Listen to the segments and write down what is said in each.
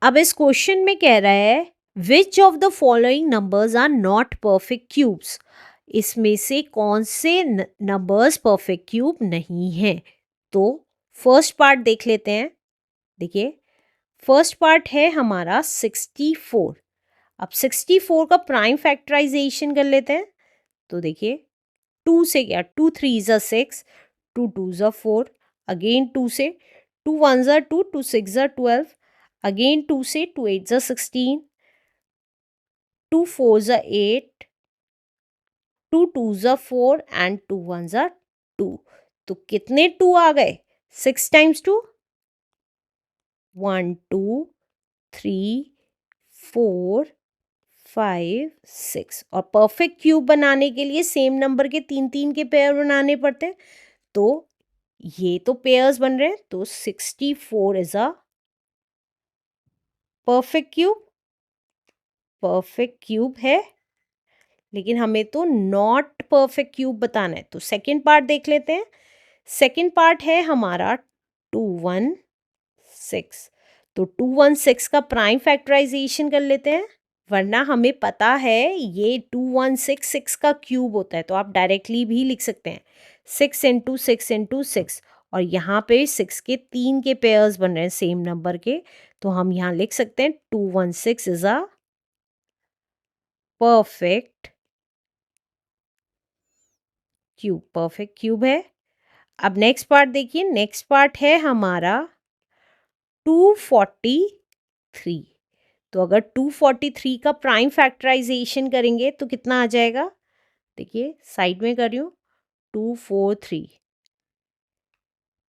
अब इस क्वेश्चन में कह रहा है which of the following numbers are not perfect cubes, इसमें से कौन से नंबर्स परफेक्ट क्यूब नहीं हैं। तो फर्स्ट पार्ट देख लेते हैं। देखिए फर्स्ट पार्ट है हमारा 64। अब 64 का प्राइम फैक्टराइजेशन कर लेते हैं। तो देखिए 2 से क्या, 2 3 ज़ा 6, 2 2 ज़ा 4, अगेन 2 से, 2 1 ज़ा 2, 2 6 ज़ा 12, अगेन 2 से, 2 8 ज़ा 16, 2 4 ज़ा 8, 2 2 ज़ा 4 एंड 2 1 ज़ा 2। तो कितने 2 आ गए? 6 टाइम्स 2, 1 2 3 4 5 6। और परफेक्ट क्यूब बनाने के लिए सेम नंबर के 3 के पेयर बनाने पड़ते हैं। तो ये तो पेयर्स बन रहे हैं, तो 64 is a perfect cube. Perfect cube है, लेकिन हमें तो नॉट परफेक्ट क्यूब बताना है। तो सेकंड पार्ट देख लेते हैं। सेकंड पार्ट है हमारा 216। तो 216 का प्राइम फैक्टराइजेशन कर लेते हैं, वरना हमें पता है ये 216 6 का क्यूब होता है, तो आप डायरेक्टली भी लिख सकते हैं 6 इंटू 6 इंटू 6। और यहाँ पे 6 के 3 के पेयर्स बन रहे हैं सेम नंबर के, तो हम यहाँ लिख सकते हैं 216 is a perfect cube. Perfect cube है। अब नेक्स्ट पार्ट देखिए, नेक्स्ट पार्ट है हमारा 243। तो अगर 243 का प्राइम फैक्टराइजेशन करेंगे तो कितना आ जाएगा? देखिए साइड में कर रही हूँ, 243,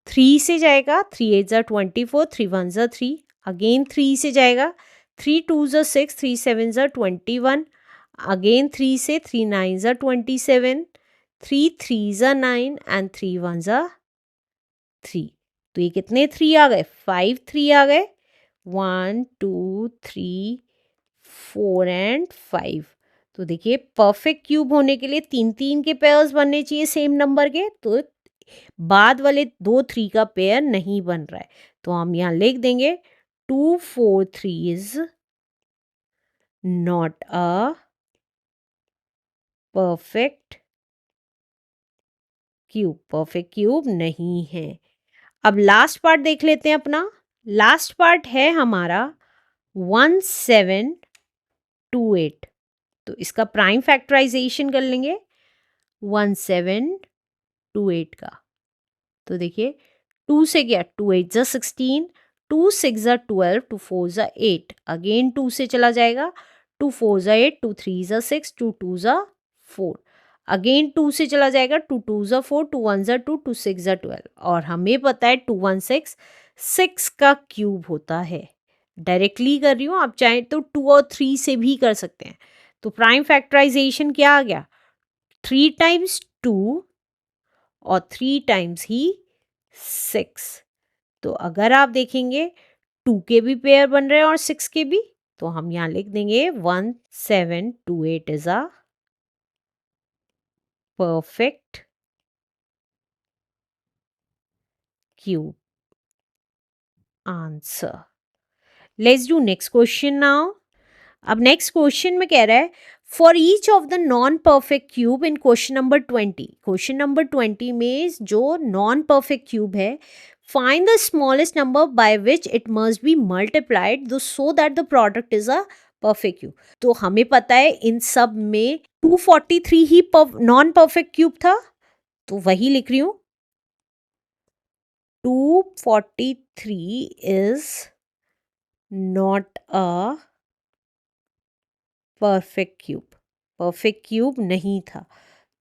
3 से जाएगा, 3 8 ज़ा 24, 3 1 ज़ा 3, अगेन 3 से जाएगा, 3 2 ज़ा 6, 3 7 ज़ा 21, अगेन 3 से, 3 9 ज़ा 27, 3 3 ज़ा 9 एंड 3 1 ज़ा 3। तो ये कितने 3 आ गए? 5 3 आ गए, 1 2 3 4 एंड 5। तो देखिए परफेक्ट क्यूब होने के लिए 3 के पेयर्स बनने चाहिए सेम नंबर के, तो बाद वाले 2 3 का पेयर नहीं बन रहा है, तो हम यहाँ लिख देंगे 243 is not a perfect cube. Perfect cube नहीं है। अब लास्ट पार्ट देख लेते हैं अपना। लास्ट पार्ट है हमारा 1728। तो इसका प्राइम फैक्टराइजेशन कर लेंगे 1728 का। तो देखिए 2 से गया, 2 8 ज़ा 16, 2 6 ज़ा 12, 2 4 ज़ा 8, अगेन 2 से चला जाएगा, 2 4 ज़ा 8, 2 3 ज़ा 6, 2 2 ज़ा 4, अगेन 2 से चला जाएगा, 2 2 ज़ा 4, 2 1 ज़ा 2, 2 6 ज़ा 12। और हमें पता है 216 6 का क्यूब होता है। डायरेक्टली कर रही हूँ, आप चाहें तो 2 और 3 से भी कर सकते हैं। तो प्राइम फैक्टराइजेशन क्या आ गया? 3 टाइम्स 2 और 3 टाइम्स ही 6। तो अगर आप देखेंगे 2 के भी पेयर बन रहे हैं और 6 के भी, तो हम यहाँ लिख देंगे 1728 is a perfect cube answer. Let's do next question now. अब नेक्स्ट क्वेश्चन में कह रहा है for each of the non perfect cube in question number 20। Question number 20 में जो नॉन परफेक्ट क्यूब है, find the smallest number by which it must be multiplied so that the product is a perfect cube. तो हमें पता है इन सब में 243 ही non perfect cube था, तो वही लिख रही हूँ, 243 is not a perfect cube. Perfect cube नहीं था।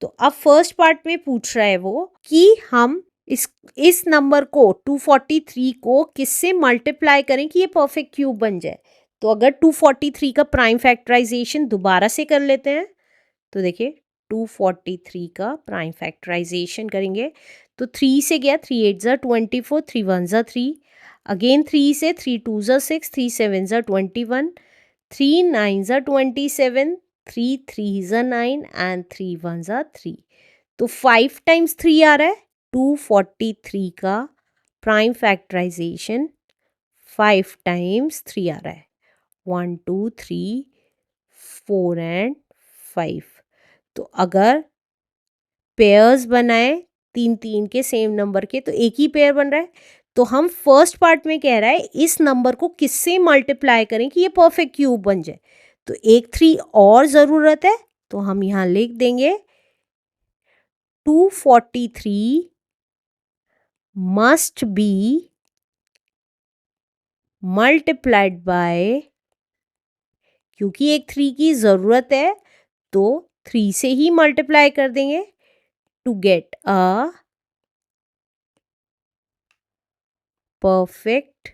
तो अब फर्स्ट पार्ट में पूछ रहा है वो कि हम इस नंबर को 243 को किससे मल्टीप्लाई करें कि ये परफेक्ट क्यूब बन जाए। तो अगर 243 का प्राइम फैक्टराइजेशन दोबारा से कर लेते हैं, तो देखिए 243 का प्राइम फैक्टराइजेशन करेंगे तो 3 से गया, 3 8 ज़ा 24, 3 1 ज़ा 3, अगेन 3 से, 3 2 ज़ा 6, 3 7 ज़ा 21, 3 9 ज़ा 27, 3 3 ज़ा 9 एंड 3 1 ज़ा 3। तो 5 टाइम्स 3 आ रहा है। 243 का प्राइम फैक्टराइजेशन 5 टाइम्स 3 आ रहा है, 1 2 3 4 एंड 5। तो अगर पेयर्स बनाए तीन तीन के सेम नंबर के तो एक ही पेयर बन रहा है। तो हम फर्स्ट पार्ट में कह रहा है इस नंबर को किससे मल्टीप्लाई करें कि ये परफेक्ट क्यूब बन जाए। तो एक 3 और ज़रूरत है, तो हम यहाँ लिख देंगे 243 मस्ट बी मल्टीप्लाइड बाय, क्योंकि एक 3 की ज़रूरत है तो 3 से ही मल्टीप्लाई कर देंगे to get a perfect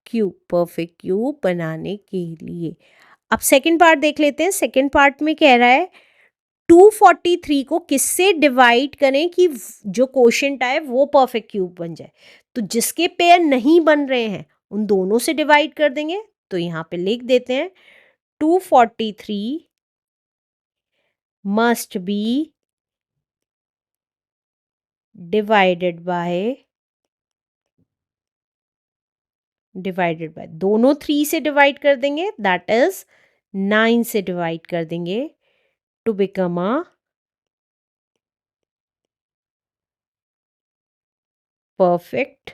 cube बनाने के लिए। अब सेकंड पार्ट देख लेते हैं। सेकंड पार्ट में कह रहा है 243 को किससे डिवाइड करें कि जो क्वोशिएंट आए वो परफेक्ट क्यूब बन जाए। तो जिसके पेयर नहीं बन रहे हैं उन दोनों से डिवाइड कर देंगे। तो यहाँ पे लिख देते हैं 243 मस्ट बी डिवाइडेड बाय दोनों 3 से डिवाइड कर देंगे, दैट इज 9 से डिवाइड कर देंगे to become a perfect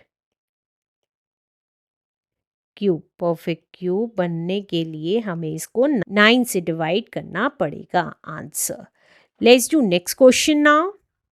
cube बनने के लिए हमें इसको 9 से डिवाइड करना पड़ेगा। Answer. Let's do next question now.